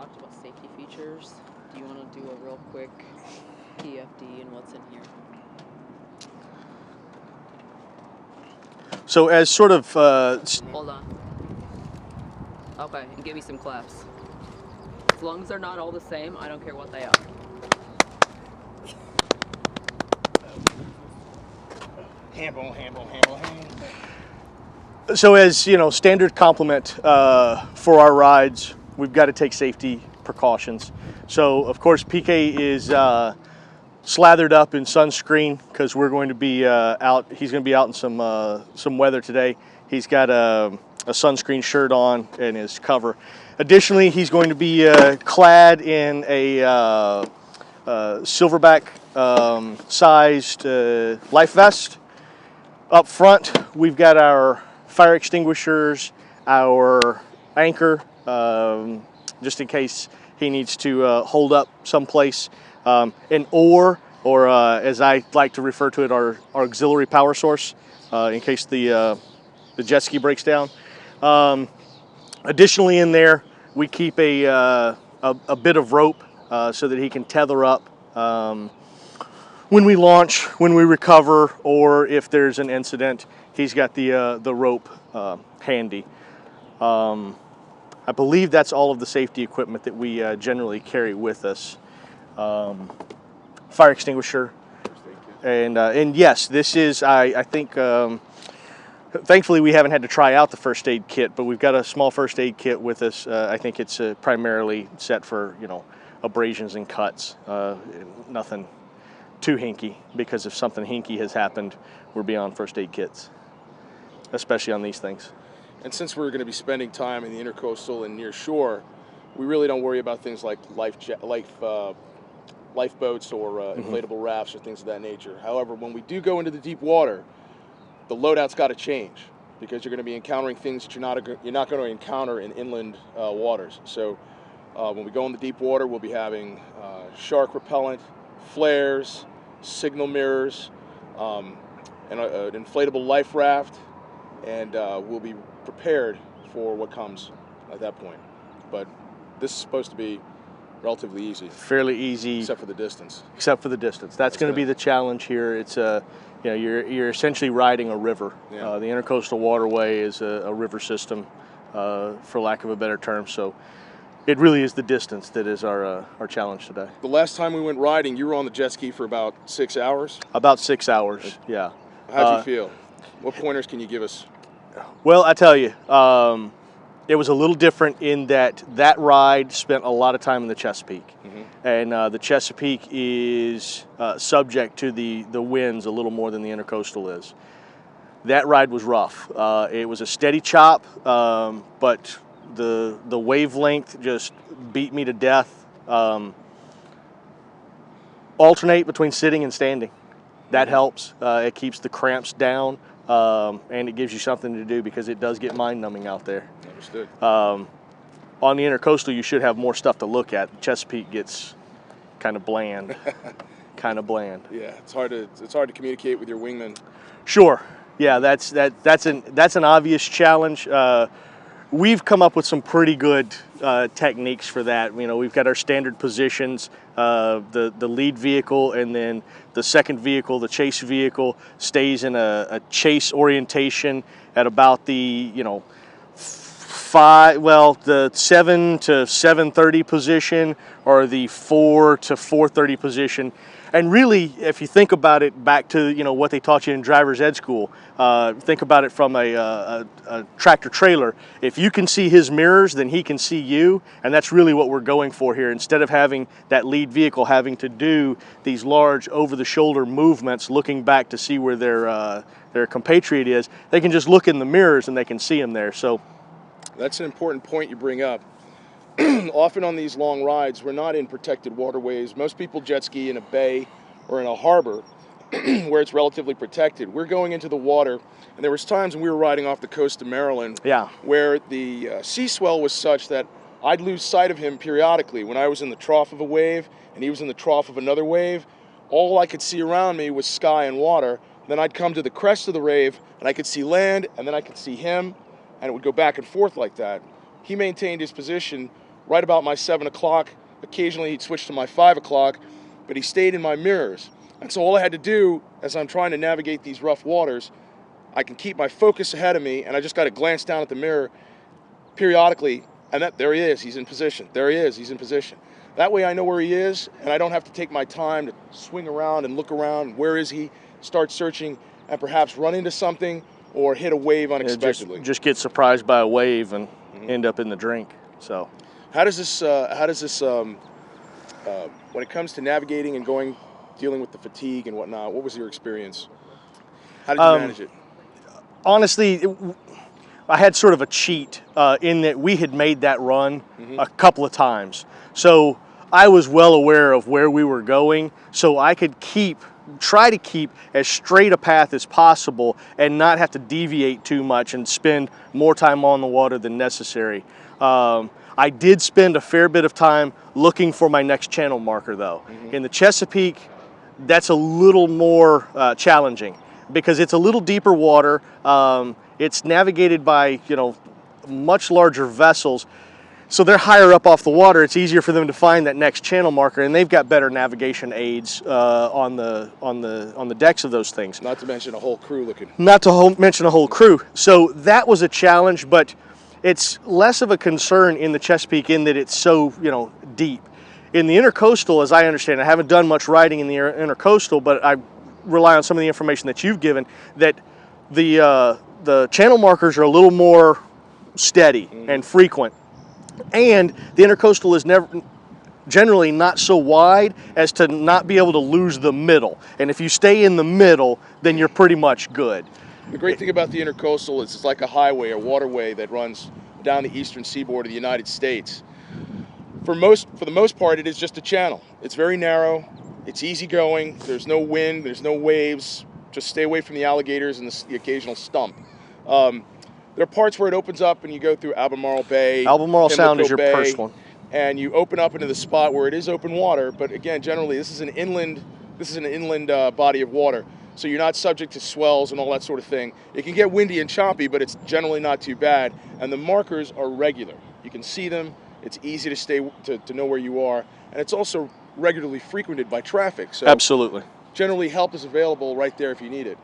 talked about safety features. Do you want to do a real quick PFD and what's in here? So as sort of... Hold on. Okay, and give me some claps. As long as they're not all the same, I don't care what they are. Handle. So as, you know, standard complement for our rides, we've got to take safety precautions. So, of course, PK is slathered up in sunscreen because we're going to be out. He's going to be out in some weather today. He's got a sunscreen shirt on and his cover. Additionally, he's going to be clad in a silverback sized life vest. Up front, we've got our fire extinguishers, our anchor, just in case he needs to hold up someplace, an oar, or as I like to refer to it, our auxiliary power source, in case the jet ski breaks down. Additionally, in there, we keep a bit of rope so that he can tether up when we launch, when we recover, or if there's an incident. He's got the rope handy. I believe that's all of the safety equipment that we generally carry with us. Fire extinguisher, and yes, this is, I think, thankfully we haven't had to try out the first aid kit, but we've got a small first aid kit with us. I think it's primarily set for, you know, abrasions and cuts, nothing too hinky, because if something hinky has happened, we're beyond first aid kits, especially on these things. And since we're going to be spending time in the Intercoastal and near shore, we really don't worry about things like lifeboats or inflatable rafts or things of that nature. However, when we do go into the deep water, the loadout's got to change, because you're going to be encountering things that you're not going to encounter in inland waters. So when we go in the deep water, we'll be having shark repellent, flares, signal mirrors, and an inflatable life raft, and we'll be prepared for what comes at that point. But this is supposed to be relatively easy. Fairly easy, except for the distance. That's going to be the challenge here. It's you know, you're essentially riding a river. Yeah. The Intercoastal waterway is a river system, for lack of a better term. So it really is the distance that is our challenge today. The last time we went riding, you were on the jet ski for about 6 hours? About 6 hours, yeah. How'd you feel? What pointers can you give us? Well, I tell you, it was a little different in that ride spent a lot of time in the Chesapeake. Mm-hmm. And the Chesapeake is subject to the winds a little more than the Intercoastal is. That ride was rough. It was a steady chop, but the wavelength just beat me to death. Alternate between sitting and standing. That helps. It keeps the cramps down, and it gives you something to do, because it does get mind-numbing out there. Understood. On the Intercoastal, you should have more stuff to look at. The Chesapeake gets kind of bland. Yeah, it's hard to communicate with your wingman. Sure. Yeah, that's an obvious challenge. We've come up with some pretty good techniques for that. You know, we've got our standard positions. The lead vehicle, and then the second vehicle, the chase vehicle, stays in a chase orientation at about the, you know, the 7 to 7:30 position, or the 4 to 4:30 position. And really, if you think about it back to, you know, what they taught you in driver's ed school, think about it from a tractor trailer. If you can see his mirrors, then he can see you, and that's really what we're going for here. Instead of having that lead vehicle having to do these large over-the-shoulder movements looking back to see where their compatriot is, they can just look in the mirrors and they can see him there. So that's an important point you bring up. Often on these long rides, we're not in protected waterways. Most people jet ski in a bay or in a harbor where it's relatively protected. We're going into the water, and there was times when we were riding off the coast of Maryland, yeah, where the sea swell was such that I'd lose sight of him periodically. When I was in the trough of a wave and he was in the trough of another wave, all I could see around me was sky and water. Then I'd come to the crest of the wave, and I could see land, and then I could see him, and it would go back and forth like that. He maintained his position right about my 7 o'clock. Occasionally he'd switch to my 5 o'clock, but he stayed in my mirrors. And so all I had to do as I'm trying to navigate these rough waters, I can keep my focus ahead of me, and I just got to glance down at the mirror periodically, and there he is, he's in position. There he is, he's in position. That way I know where he is, and I don't have to take my time to swing around and look around. Where is he? Start searching, and perhaps run into something or hit a wave unexpectedly. Just get surprised by a wave and end up in the drink. So, how does this when it comes to navigating and dealing with the fatigue and whatnot? What was your experience? How did you manage it? Honestly, I had sort of a cheat in that we had made that run a couple of times. So I was well aware of where we were going, so I could try to keep as straight a path as possible and not have to deviate too much and spend more time on the water than necessary. I did spend a fair bit of time looking for my next channel marker, though. In the Chesapeake, that's a little more challenging because it's a little deeper water. It's navigated by, much larger vessels. So they're higher up off the water. It's easier for them to find that next channel marker, and they've got better navigation aids on the decks of those things. Not to mention a whole crew looking. Not to mention a whole crew. So that was a challenge, but it's less of a concern in the Chesapeake in that it's so deep. In the Intercoastal, as I understand, I haven't done much riding in the Intercoastal, but I rely on some of the information that you've given that the channel markers are a little more steady and frequent. And the Intercoastal is generally not so wide as to not be able to lose the middle. And if you stay in the middle, then you're pretty much good. The great thing about the Intercoastal is it's like a highway or waterway that runs down the eastern seaboard of the United States. For the most part, it is just a channel. It's very narrow. It's easy going. There's no wind. There's no waves. Just stay away from the alligators and the occasional stump. There are parts where it opens up and you go through Albemarle Bay. Albemarle Sound is your Bay, first one. And you open up into the spot where it is open water, but again, generally this is an inland body of water. So you're not subject to swells and all that sort of thing. It can get windy and choppy, but it's generally not too bad. And the markers are regular. You can see them. It's easy to know where you are. And it's also regularly frequented by traffic. So absolutely. Generally help is available right there if you need it.